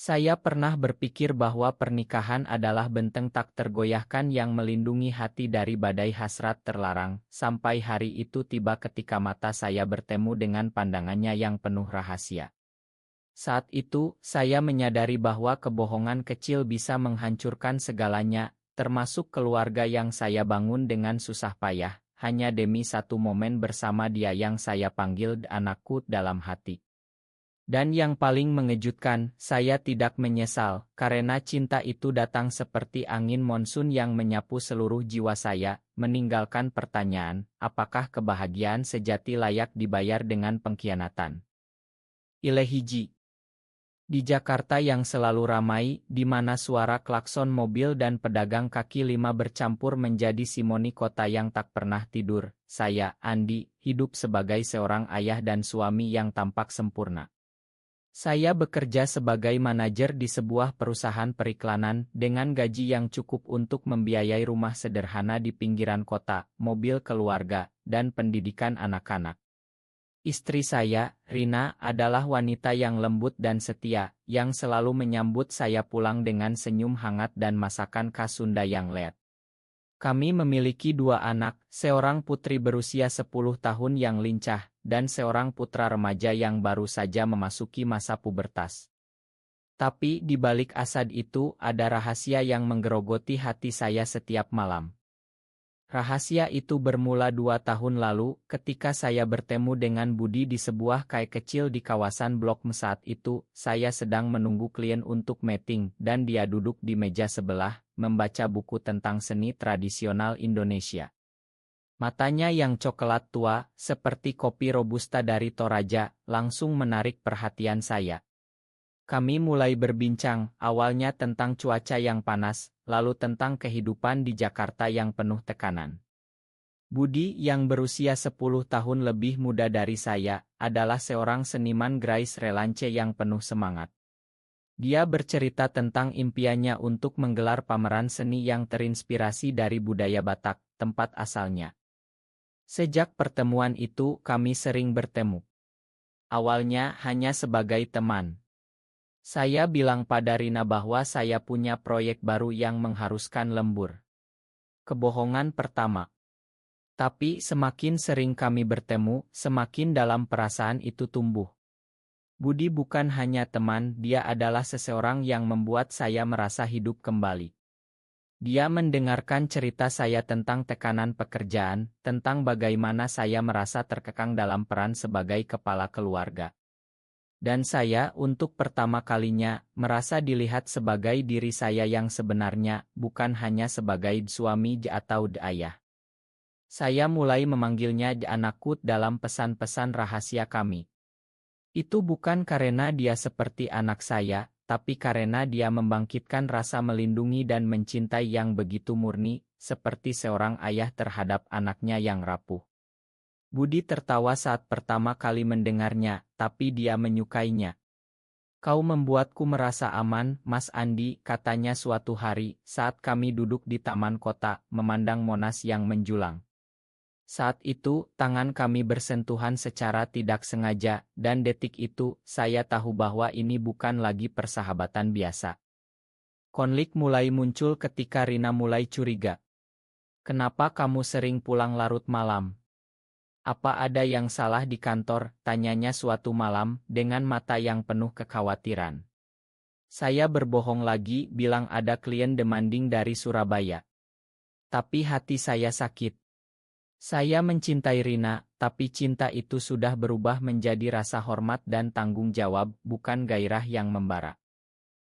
Saya pernah berpikir bahwa pernikahan adalah benteng tak tergoyahkan yang melindungi hati dari badai hasrat terlarang, sampai hari itu tiba ketika mata saya bertemu dengan pandangannya yang penuh rahasia. Saat itu, saya menyadari bahwa kebohongan kecil bisa menghancurkan segalanya, termasuk keluarga yang saya bangun dengan susah payah, hanya demi satu momen bersama dia yang saya panggil anakku dalam hati. Dan yang paling mengejutkan, saya tidak menyesal, karena cinta itu datang seperti angin monsun yang menyapu seluruh jiwa saya, meninggalkan pertanyaan, apakah kebahagiaan sejati layak dibayar dengan pengkhianatan? Ilehiji. Di Jakarta yang selalu ramai, di mana suara klakson mobil dan pedagang kaki lima bercampur menjadi simoni kota yang tak pernah tidur, saya, Andi, hidup sebagai seorang ayah dan suami yang tampak sempurna. Saya bekerja sebagai manajer di sebuah perusahaan periklanan dengan gaji yang cukup untuk membiayai rumah sederhana di pinggiran kota, mobil keluarga, dan pendidikan anak-anak. Istri saya, Rina, adalah wanita yang lembut dan setia, yang selalu menyambut saya pulang dengan senyum hangat dan masakan khas Sunda yang lezat. Kami memiliki dua anak, seorang putri berusia 10 tahun yang lincah, dan seorang putra remaja yang baru saja memasuki masa pubertas. Tapi di balik asad itu ada rahasia yang menggerogoti hati saya setiap malam. Rahasia itu bermula 2 tahun lalu, ketika saya bertemu dengan Budi di sebuah kai kecil di kawasan Blok M. Saat itu, saya sedang menunggu klien untuk meeting, dan dia duduk di meja sebelah, membaca buku tentang seni tradisional Indonesia. Matanya yang coklat tua, seperti kopi robusta dari Toraja, langsung menarik perhatian saya. Kami mulai berbincang, awalnya tentang cuaca yang panas, lalu tentang kehidupan di Jakarta yang penuh tekanan. Budi, yang berusia 10 tahun lebih muda dari saya, adalah seorang seniman Grais Relance yang penuh semangat. Dia bercerita tentang impiannya untuk menggelar pameran seni yang terinspirasi dari budaya Batak, tempat asalnya. Sejak pertemuan itu, kami sering bertemu. Awalnya hanya sebagai teman. Saya bilang pada Rina bahwa saya punya proyek baru yang mengharuskan lembur. Kebohongan pertama. Tapi semakin sering kami bertemu, semakin dalam perasaan itu tumbuh. Budi bukan hanya teman, dia adalah seseorang yang membuat saya merasa hidup kembali. Dia mendengarkan cerita saya tentang tekanan pekerjaan, tentang bagaimana saya merasa terkekang dalam peran sebagai kepala keluarga. Dan saya, untuk pertama kalinya, merasa dilihat sebagai diri saya yang sebenarnya, bukan hanya sebagai suami atau ayah. Saya mulai memanggilnya anakku dalam pesan-pesan rahasia kami. Itu bukan karena dia seperti anak saya, tapi karena dia membangkitkan rasa melindungi dan mencintai yang begitu murni, seperti seorang ayah terhadap anaknya yang rapuh. Budi tertawa saat pertama kali mendengarnya, tapi dia menyukainya. Kau membuatku merasa aman, Mas Andi, katanya suatu hari, saat kami duduk di taman kota, memandang Monas yang menjulang. Saat itu, tangan kami bersentuhan secara tidak sengaja, dan detik itu, saya tahu bahwa ini bukan lagi persahabatan biasa. Konflik mulai muncul ketika Rina mulai curiga. Kenapa kamu sering pulang larut malam? Apa ada yang salah di kantor, tanyanya suatu malam, dengan mata yang penuh kekhawatiran. Saya berbohong lagi, bilang ada klien demanding dari Surabaya. Tapi hati saya sakit. Saya mencintai Rina, tapi cinta itu sudah berubah menjadi rasa hormat dan tanggung jawab, bukan gairah yang membara.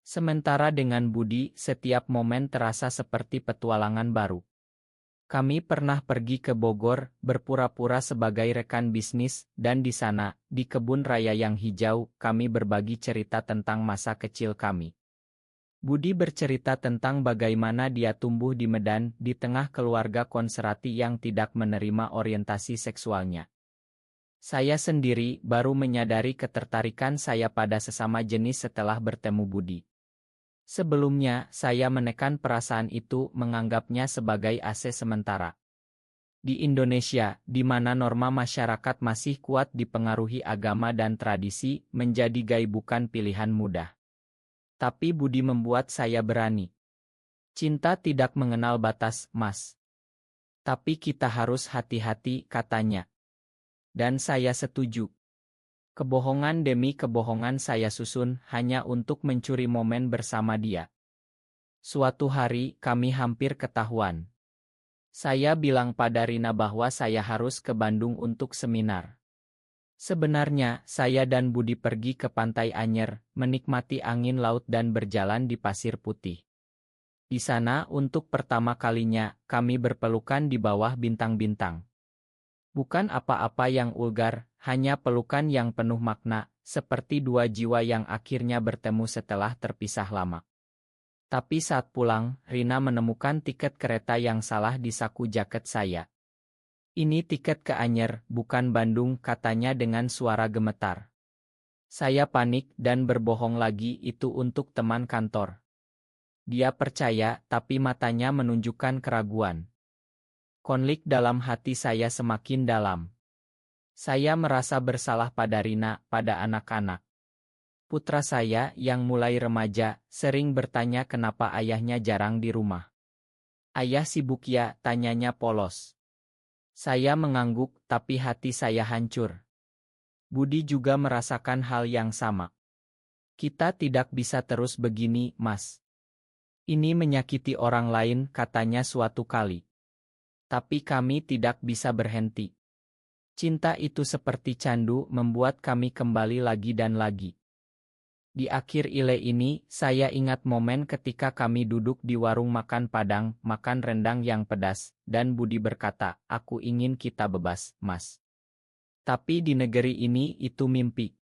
Sementara dengan Budi, setiap momen terasa seperti petualangan baru. Kami pernah pergi ke Bogor, berpura-pura sebagai rekan bisnis, dan di sana, di kebun raya yang hijau, kami berbagi cerita tentang masa kecil kami. Budi bercerita tentang bagaimana dia tumbuh di Medan, di tengah keluarga konservatif yang tidak menerima orientasi seksualnya. Saya sendiri baru menyadari ketertarikan saya pada sesama jenis setelah bertemu Budi. Sebelumnya, saya menekan perasaan itu, menganggapnya sebagai AC sementara. Di Indonesia, di mana norma masyarakat masih kuat dipengaruhi agama dan tradisi, menjadi gay bukan pilihan mudah. Tapi Budi membuat saya berani. Cinta tidak mengenal batas, Mas. Tapi kita harus hati-hati, katanya. Dan saya setuju. Kebohongan demi kebohongan saya susun hanya untuk mencuri momen bersama dia. Suatu hari kami hampir ketahuan. Saya bilang pada Rina bahwa saya harus ke Bandung untuk seminar. Sebenarnya, saya dan Budi pergi ke Pantai Anyer, menikmati angin laut dan berjalan di pasir putih. Di sana, untuk pertama kalinya, kami berpelukan di bawah bintang-bintang. Bukan apa-apa yang vulgar, hanya pelukan yang penuh makna, seperti dua jiwa yang akhirnya bertemu setelah terpisah lama. Tapi saat pulang, Rina menemukan tiket kereta yang salah di saku jaket saya. Ini tiket ke Anyer, bukan Bandung, katanya dengan suara gemetar. Saya panik dan berbohong lagi itu untuk teman kantor. Dia percaya, tapi matanya menunjukkan keraguan. Konflik dalam hati saya semakin dalam. Saya merasa bersalah pada Rina, pada anak-anak. Putra saya yang mulai remaja, sering bertanya kenapa ayahnya jarang di rumah. Ayah sibuk ya, tanyanya polos. Saya mengangguk, tapi hati saya hancur. Budi juga merasakan hal yang sama. Kita tidak bisa terus begini, Mas. Ini menyakiti orang lain, katanya suatu kali. Tapi kami tidak bisa berhenti. Cinta itu seperti candu, membuat kami kembali lagi dan lagi. Di akhir ile ini, saya ingat momen ketika kami duduk di warung makan Padang, makan rendang yang pedas, dan Budi berkata, "Aku ingin kita bebas, Mas. Tapi di negeri ini itu mimpi."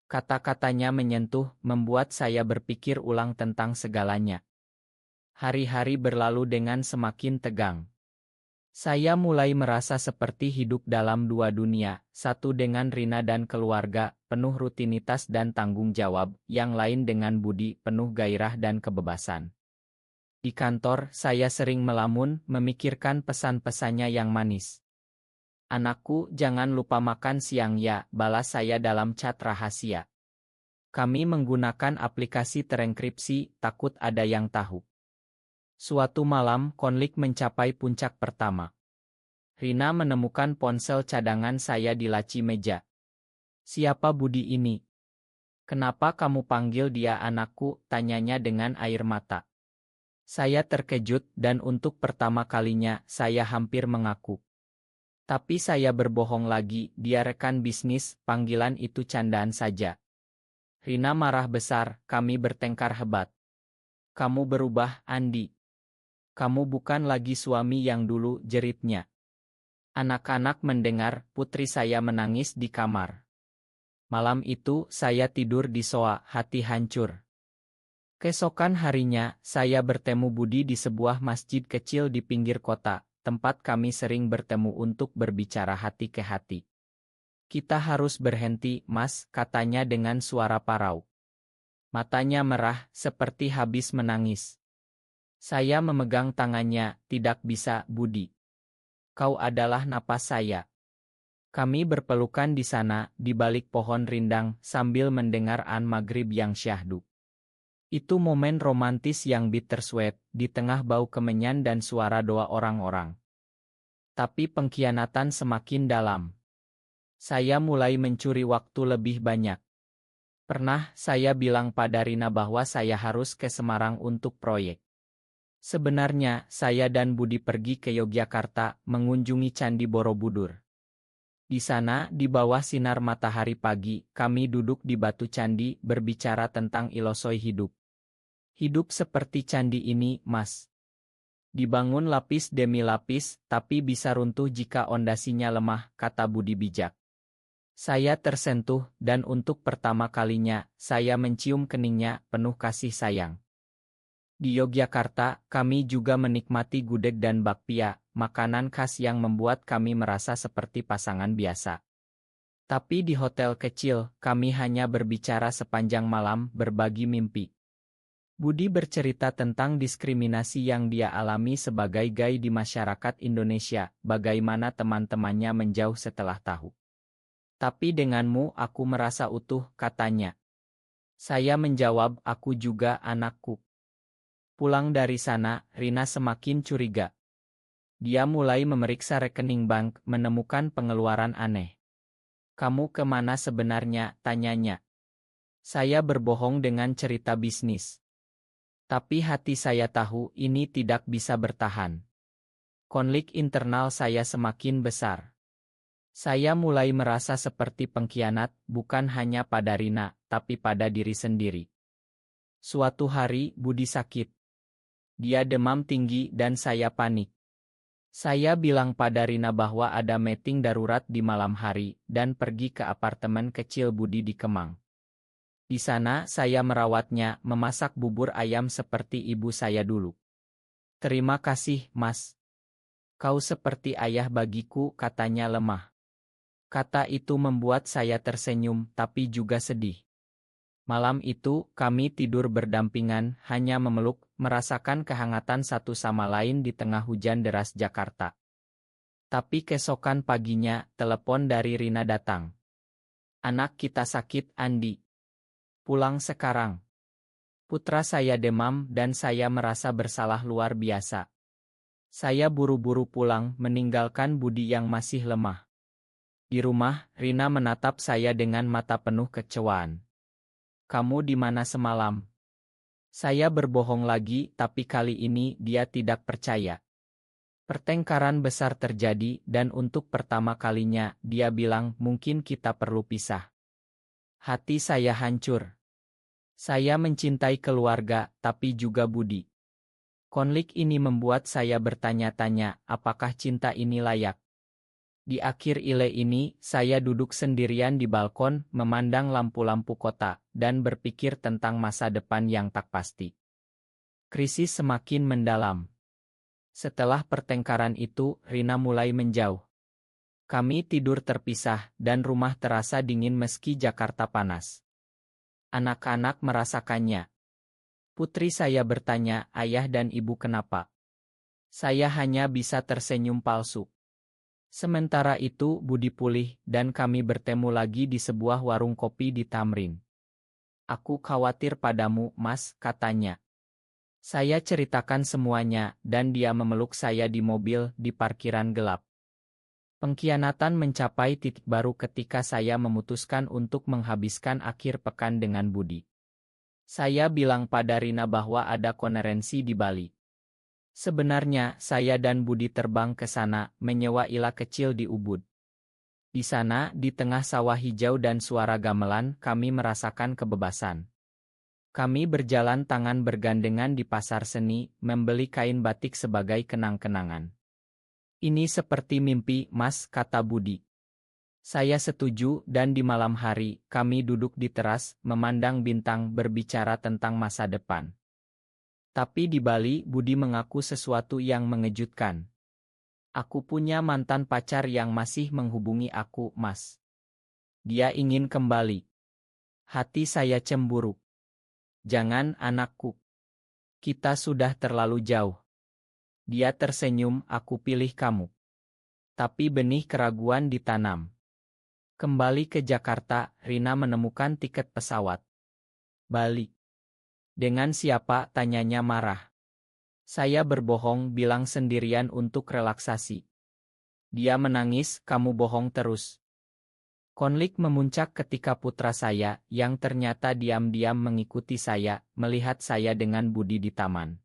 Kata-katanya menyentuh, membuat saya berpikir ulang tentang segalanya. Hari-hari berlalu dengan semakin tegang. Saya mulai merasa seperti hidup dalam dua dunia, satu dengan Rina dan keluarga, penuh rutinitas dan tanggung jawab, yang lain dengan Budi, penuh gairah dan kebebasan. Di kantor, saya sering melamun, memikirkan pesan-pesannya yang manis. "Anakku, jangan lupa makan siang ya," balas saya dalam chat rahasia. Kami menggunakan aplikasi terenkripsi, takut ada yang tahu. Suatu malam, konflik mencapai puncak pertama. Rina menemukan ponsel cadangan saya di laci meja. "Siapa Budi ini? Kenapa kamu panggil dia anakku?" tanyanya dengan air mata. Saya terkejut dan untuk pertama kalinya, saya hampir mengaku. Tapi saya berbohong lagi, dia rekan bisnis, panggilan itu candaan saja. Rina marah besar, kami bertengkar hebat. "Kamu berubah, Andi. Kamu bukan lagi suami yang dulu," jeritnya. Anak-anak mendengar, putri saya menangis di kamar. Malam itu, saya tidur di sofa, hati hancur. Keesokan harinya, saya bertemu Budi di sebuah masjid kecil di pinggir kota, tempat kami sering bertemu untuk berbicara hati ke hati. "Kita harus berhenti, Mas," katanya dengan suara parau. Matanya merah, seperti habis menangis. Saya memegang tangannya, "Tidak bisa, Budi. Kau adalah napas saya." Kami berpelukan di sana, di balik pohon rindang, sambil mendengar an maghrib yang syahdu. Itu momen romantis yang bittersweet, di tengah bau kemenyan dan suara doa orang-orang. Tapi pengkhianatan semakin dalam. Saya mulai mencuri waktu lebih banyak. Pernah saya bilang pada Rina bahwa saya harus ke Semarang untuk proyek. Sebenarnya, saya dan Budi pergi ke Yogyakarta, mengunjungi Candi Borobudur. Di sana, di bawah sinar matahari pagi, kami duduk di batu candi, berbicara tentang filosofi hidup. Hidup seperti candi ini, Mas. Dibangun lapis demi lapis, tapi bisa runtuh jika ondasinya lemah, kata Budi bijak. Saya tersentuh, dan untuk pertama kalinya, saya mencium keningnya, penuh kasih sayang. Di Yogyakarta, kami juga menikmati gudeg dan bakpia, makanan khas yang membuat kami merasa seperti pasangan biasa. Tapi di hotel kecil, kami hanya berbicara sepanjang malam, berbagi mimpi. Budi bercerita tentang diskriminasi yang dia alami sebagai gay di masyarakat Indonesia, bagaimana teman-temannya menjauh setelah tahu. "Tapi denganmu aku merasa utuh," katanya. Saya menjawab, aku juga, anakku. Pulang dari sana, Rina semakin curiga. Dia mulai memeriksa rekening bank, menemukan pengeluaran aneh. Kamu kemana sebenarnya? Tanyanya. Saya berbohong dengan cerita bisnis. Tapi hati saya tahu ini tidak bisa bertahan. Konflik internal saya semakin besar. Saya mulai merasa seperti pengkhianat, bukan hanya pada Rina, tapi pada diri sendiri. Suatu hari, Budi sakit. Dia demam tinggi dan saya panik. Saya bilang pada Rina bahwa ada meeting darurat di malam hari, dan pergi ke apartemen kecil Budi di Kemang. Di sana saya merawatnya, memasak bubur ayam seperti ibu saya dulu. Terima kasih, Mas. Kau seperti ayah bagiku, katanya lemah. Kata itu membuat saya tersenyum, tapi juga sedih. Malam itu, kami tidur berdampingan, hanya memeluk, merasakan kehangatan satu sama lain di tengah hujan deras Jakarta. Tapi keesokan paginya, telepon dari Rina datang. Anak kita sakit, Andi. Pulang sekarang. Putra saya demam dan saya merasa bersalah luar biasa. Saya buru-buru pulang, meninggalkan Budi yang masih lemah. Di rumah, Rina menatap saya dengan mata penuh kecewaan. Kamu di mana semalam? Saya berbohong lagi, tapi kali ini dia tidak percaya. Pertengkaran besar terjadi dan untuk pertama kalinya dia bilang mungkin kita perlu pisah. Hati saya hancur. Saya mencintai keluarga, tapi juga Budi. Konflik ini membuat saya bertanya-tanya, apakah cinta ini layak? Di akhir ile ini, saya duduk sendirian di balkon, memandang lampu-lampu kota, dan berpikir tentang masa depan yang tak pasti. Krisis semakin mendalam. Setelah pertengkaran itu, Rina mulai menjauh. Kami tidur terpisah, dan rumah terasa dingin meski Jakarta panas. Anak-anak merasakannya. Putri saya bertanya, ayah dan ibu kenapa? Saya hanya bisa tersenyum palsu. Sementara itu Budi pulih dan kami bertemu lagi di sebuah warung kopi di Tamrin. Aku khawatir padamu, Mas, katanya. Saya ceritakan semuanya dan dia memeluk saya di mobil di parkiran gelap. Pengkhianatan mencapai titik baru ketika saya memutuskan untuk menghabiskan akhir pekan dengan Budi. Saya bilang pada Rina bahwa ada konferensi di Bali. Sebenarnya, saya dan Budi terbang ke sana, menyewa ila kecil di Ubud. Di sana, di tengah sawah hijau dan suara gamelan, kami merasakan kebebasan. Kami berjalan tangan bergandengan di pasar seni, membeli kain batik sebagai kenang-kenangan. Ini seperti mimpi, Mas, kata Budi. Saya setuju dan di malam hari, kami duduk di teras, memandang bintang berbicara tentang masa depan. Tapi di Bali, Budi mengaku sesuatu yang mengejutkan. Aku punya mantan pacar yang masih menghubungi aku, Mas. Dia ingin kembali. Hati saya cemburu. Jangan, anakku. Kita sudah terlalu jauh. Dia tersenyum, aku pilih kamu. Tapi benih keraguan ditanam. Kembali ke Jakarta, Rina menemukan tiket pesawat. Bali. Dengan siapa? Tanyanya marah. Saya berbohong, bilang sendirian untuk relaksasi. Dia menangis, kamu bohong terus. Konflik memuncak ketika putra saya, yang ternyata diam-diam mengikuti saya, melihat saya dengan Budi di taman.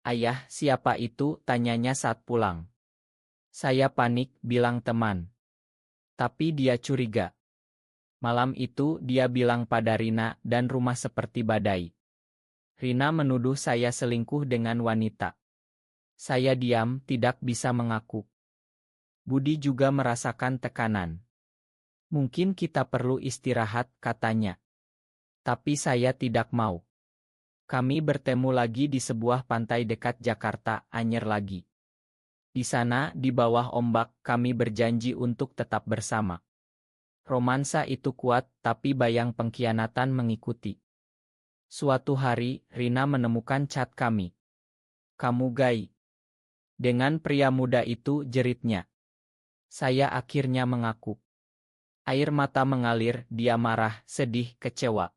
Ayah, siapa itu? Tanyanya saat pulang. Saya panik, bilang teman. Tapi dia curiga. Malam itu dia bilang pada Rina dan rumah seperti badai. Rina menuduh saya selingkuh dengan wanita. Saya diam, tidak bisa mengaku. Budi juga merasakan tekanan. Mungkin kita perlu istirahat, katanya. Tapi saya tidak mau. Kami bertemu lagi di sebuah pantai dekat Jakarta, Anyer lagi. Di sana, di bawah ombak, kami berjanji untuk tetap bersama. Romansa itu kuat, tapi bayang pengkhianatan mengikuti. Suatu hari, Rina menemukan chat kami. Kamu gay. Dengan pria muda itu, jeritnya. Saya akhirnya mengaku. Air mata mengalir, dia marah, sedih, kecewa.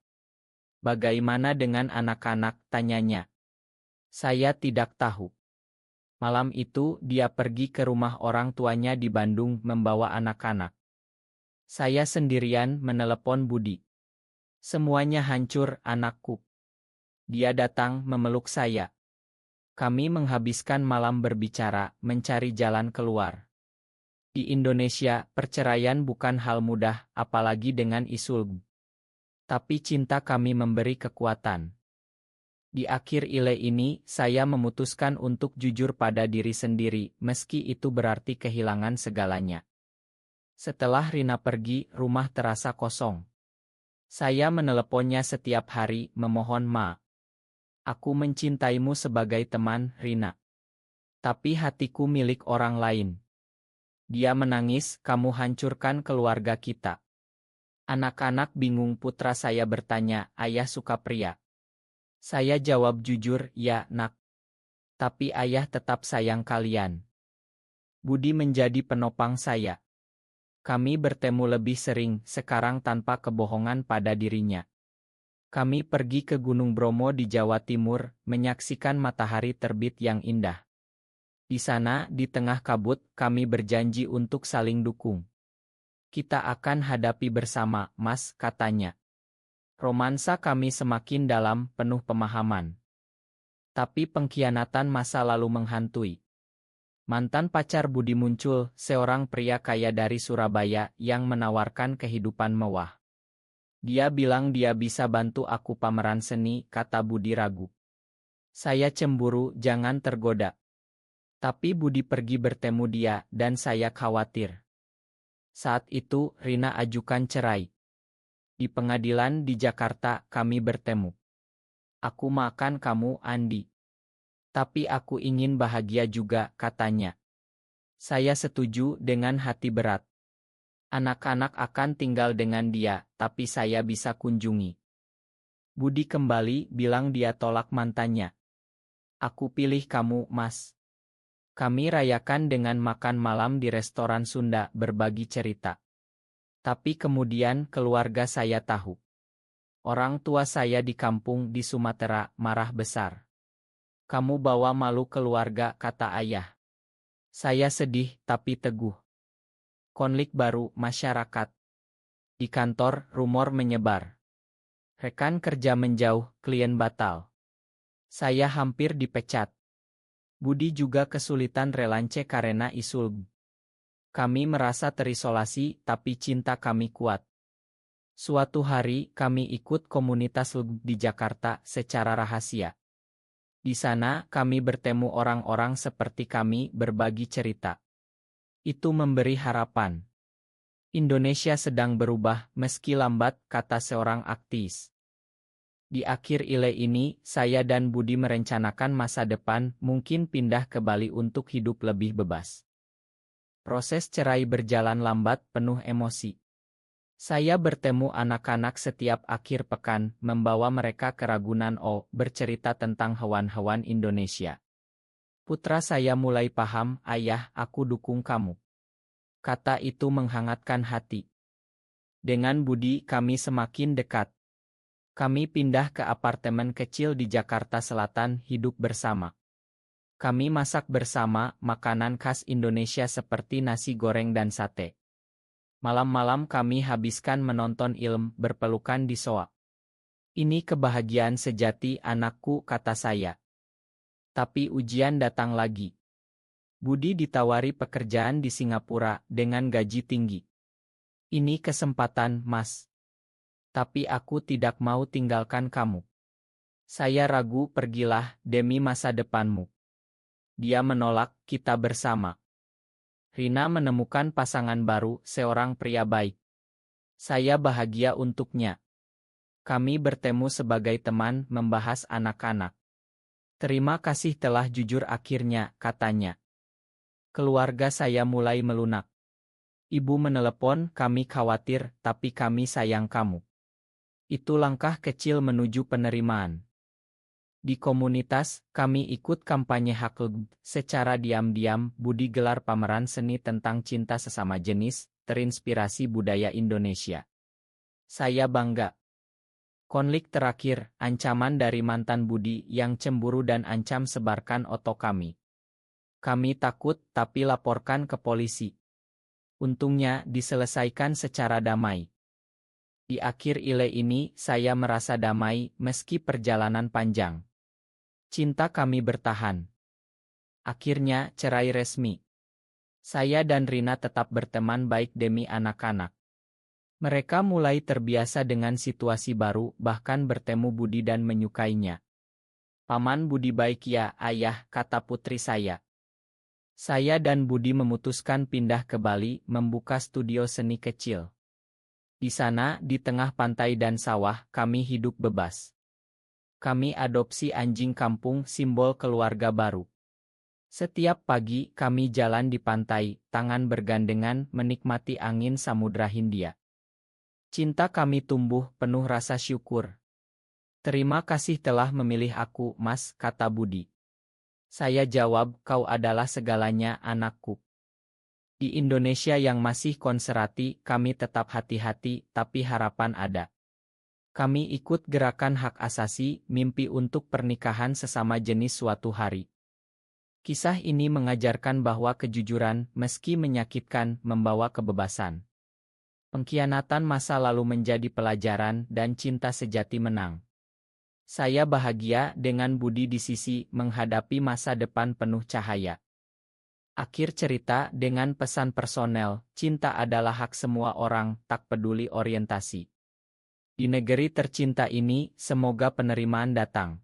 Bagaimana dengan anak-anak? Tanyanya. Saya tidak tahu. Malam itu dia pergi ke rumah orang tuanya di Bandung membawa anak-anak. Saya sendirian menelepon Budi. Semuanya hancur, anakku. Dia datang memeluk saya. Kami menghabiskan malam berbicara, mencari jalan keluar. Di Indonesia, perceraian bukan hal mudah, apalagi dengan isu. Tapi cinta kami memberi kekuatan. Di akhir ile ini, saya memutuskan untuk jujur pada diri sendiri, meski itu berarti kehilangan segalanya. Setelah Rina pergi, rumah terasa kosong. Saya meneleponnya setiap hari, memohon maaf. Aku mencintaimu sebagai teman, Rina. Tapi hatiku milik orang lain. Dia menangis, kamu hancurkan keluarga kita. Anak-anak bingung, putra saya bertanya, ayah suka pria? Saya jawab jujur, ya, nak. Tapi ayah tetap sayang kalian. Budi menjadi penopang saya. Kami bertemu lebih sering, sekarang tanpa kebohongan pada dirinya. Kami pergi ke Gunung Bromo di Jawa Timur, menyaksikan matahari terbit yang indah. Di sana, di tengah kabut, kami berjanji untuk saling dukung. Kita akan hadapi bersama, Mas, katanya. Romansa kami semakin dalam, penuh pemahaman. Tapi pengkhianatan masa lalu menghantui. Mantan pacar Budi muncul, seorang pria kaya dari Surabaya yang menawarkan kehidupan mewah. Dia bilang dia bisa bantu aku pameran seni, kata Budi ragu. Saya cemburu, jangan tergoda. Tapi Budi pergi bertemu dia, dan saya khawatir. Saat itu, Rina ajukan cerai. Di pengadilan di Jakarta, kami bertemu. Aku makan kamu, Andi. Tapi aku ingin bahagia juga, katanya. Saya setuju dengan hati berat. Anak-anak akan tinggal dengan dia, tapi saya bisa kunjungi. Budi kembali bilang dia tolak mantannya. Aku pilih kamu, Mas. Kami rayakan dengan makan malam di restoran Sunda, berbagi cerita. Tapi kemudian keluarga saya tahu. Orang tua saya di kampung di Sumatera marah besar. Kamu bawa malu keluarga, kata ayah. Saya sedih tapi teguh. Konflik baru, masyarakat. Di kantor, rumor menyebar. Rekan kerja menjauh, klien batal. Saya hampir dipecat. Budi juga kesulitan relance karena isu. Kami merasa terisolasi, tapi cinta kami kuat. Suatu hari, kami ikut komunitas di Jakarta secara rahasia. Di sana, kami bertemu orang-orang seperti kami, berbagi cerita. Itu memberi harapan. Indonesia sedang berubah, meski lambat, kata seorang aktivis. Di akhir ile ini, saya dan Budi merencanakan masa depan, mungkin pindah ke Bali untuk hidup lebih bebas. Proses cerai berjalan lambat, penuh emosi. Saya bertemu anak-anak setiap akhir pekan, membawa mereka ke Ragunan bercerita tentang hewan-hewan Indonesia. Putra saya mulai paham, ayah, aku dukung kamu. Kata itu menghangatkan hati. Dengan Budi kami semakin dekat. Kami pindah ke apartemen kecil di Jakarta Selatan, hidup bersama. Kami masak bersama, makanan khas Indonesia seperti nasi goreng dan sate. Malam-malam kami habiskan menonton film, berpelukan di sofa. Ini kebahagiaan sejati, anakku, kata saya. Tapi ujian datang lagi. Budi ditawari pekerjaan di Singapura dengan gaji tinggi. Ini kesempatan, Mas. Tapi aku tidak mau tinggalkan kamu. Saya ragu, pergilah, demi masa depanmu. Dia menolak, kita bersama. Rina menemukan pasangan baru, seorang pria baik. Saya bahagia untuknya. Kami bertemu sebagai teman, membahas anak-anak. Terima kasih telah jujur akhirnya, katanya. Keluarga saya mulai melunak. Ibu menelepon, kami khawatir, tapi kami sayang kamu. Itu langkah kecil menuju penerimaan. Di komunitas, kami ikut kampanye hak LGBT. Secara diam-diam, Budi gelar pameran seni tentang cinta sesama jenis, terinspirasi budaya Indonesia. Saya bangga. Konflik terakhir, ancaman dari mantan Budi yang cemburu dan ancam sebarkan oto kami. Kami takut tapi laporkan ke polisi. Untungnya diselesaikan secara damai. Di akhir ile ini saya merasa damai meski perjalanan panjang. Cinta kami bertahan. Akhirnya cerai resmi. Saya dan Rina tetap berteman baik demi anak-anak. Mereka mulai terbiasa dengan situasi baru, bahkan bertemu Budi dan menyukainya. Paman Budi baik ya, ayah, kata putri saya. Saya dan Budi memutuskan pindah ke Bali, membuka studio seni kecil. Di sana, di tengah pantai dan sawah, kami hidup bebas. Kami adopsi anjing kampung, simbol keluarga baru. Setiap pagi, kami jalan di pantai, tangan bergandengan, menikmati angin Samudra Hindia. Cinta kami tumbuh penuh rasa syukur. Terima kasih telah memilih aku, Mas, kata Budi. Saya jawab, kau adalah segalanya, anakku. Di Indonesia yang masih konservatif, kami tetap hati-hati, tapi harapan ada. Kami ikut gerakan hak asasi, mimpi untuk pernikahan sesama jenis suatu hari. Kisah ini mengajarkan bahwa kejujuran, meski menyakitkan, membawa kebebasan. Pengkhianatan masa lalu menjadi pelajaran dan cinta sejati menang. Saya bahagia dengan Budi di sisi menghadapi masa depan penuh cahaya. Akhir cerita dengan pesan personel, cinta adalah hak semua orang, tak peduli orientasi. Di negeri tercinta ini, semoga penerimaan datang.